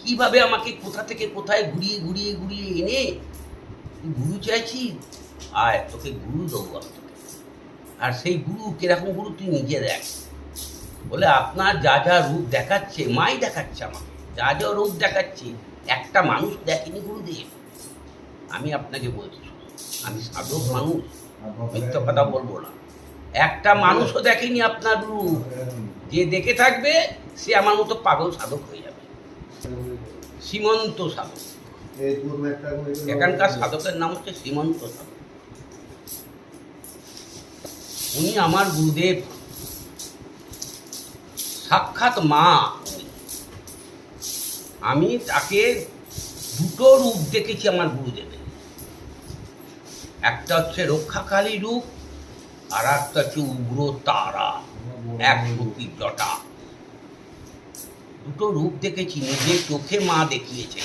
কিভাবে আমাকে কোথা থেকে কোথায় ঘুরিয়ে ঘুরিয়ে ঘুরিয়ে এনে তুই গুরু চাইছি, আয় তোকে গুরু দেবো আমি তোকে। আর সেই গুরু কিরকম গুরু তুই নিজে দেখ। বলে আপনার যা যা রূপ দেখাচ্ছে মাই দেখাচ্ছে আমাকে, যা যা রূপ দেখাচ্ছে একটা মানুষ দেখেনি গুরুদেব। আমি আপনাকে বলছি, আমি সাধক মানুষ, মিথ্যা কথা বলবো না। একটা মানুষও দেখেনি আপনার রূপ। যে দেখে থাকবে সে আমার মতো পাগল সাধক হয়ে যাবে, সীমন্ত সাধক। এখানকার সাধকের নাম হচ্ছে সীমন্ত সাধক। উনি আমার গুরুদেব, সাক্ষাৎ মা। আমি তাকে দুটো রূপ দেখেছি আমার গুরুদেবের। একটা হচ্ছে রক্ষাকালী রূপ, আর একটা হচ্ছে উগ্র তারা, এক প্রতি জটা। দুটো রূপ দেখেছি, নিজের চোখে মা দেখিয়েছে।